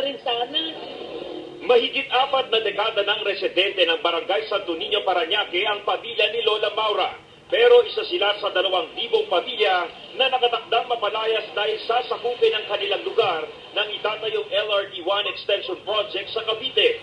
rin sana. Mahigit 4 na dekada ng residente ng Barangay Santo Niño, Parañaque ang pamilya ni Lola Maura. Pero isa sila sa 2,000 pamilya na nakatakdang mapalayas dahil sasakupin ang kanilang lugar ng itatayong LRT-1 Extension Project sa Cavite.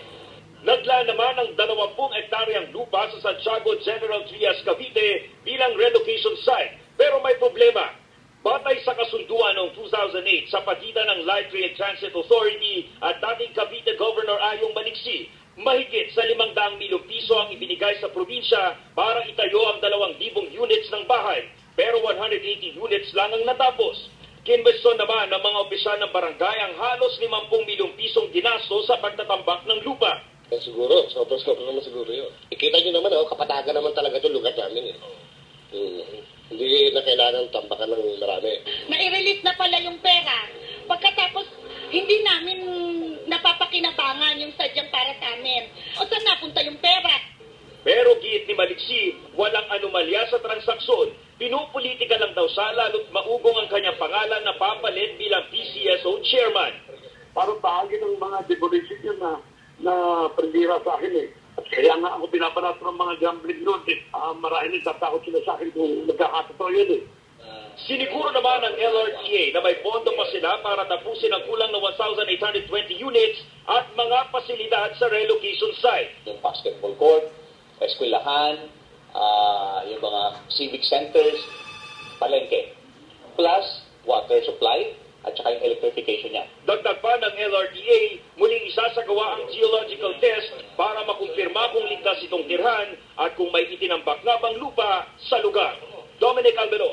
Naglaan naman ang 20 hektaryang lupa sa Santiago General Trias, Cavite bilang relocation site. Pero may problema. Batay sa kasunduan noong 2008 sa pagitan ng Light Rail Transit Authority at dating Cavite Governor Ayong Maliksi, mahigit sa 500 milyong piso ang ibinigay sa probinsya para itayo ang 2,000 units ng bahay. Pero 180 units lang ang natapos. Kinbesyon naman ng mga opisyal ng barangay ang halos 50 milyong pisong ginastos sa pagtatambak ng lupa. Siguro, sobra naman siguro yun. Ikita nyo naman, kapatagan naman talaga ito lugar namin. Hindi na kailangan tambakan ng marami. Nai-release na pala yung pera. Pagkatapos, hindi namin napapakinabangan yung sadyang para sa amin. O saan napunta yung pera? Pero giit ni Maliksi, walang anomalya sa transaksyon. Pinupolitika lang daw siya lalo't maugong ang kanyang pangalan na papalit bilang PCSO chairman. Parang bahagi ng mga devolution yun na prendira sa akin eh. At kaya nga ako binabarat ng mga gambling noon eh. Marahil nagtatakot sila sa akin kung nagkakatotoo yun eh. Siniguro naman ng LRTA na may pondo pa sila para tapusin ang kulang na 1,820 units at mga pasilidad sa relocation site. Yung basketball court, eskwelahan, yung mga civic centers, palengke, plus water supply, at saka yung electrification niya. Dagdag pa ng LRTA, muling isasagawa ang geological test para makumpirma kung ligtas itong tirhan at kung may itinambak nga bang lupa sa lugar. Dominic Albero,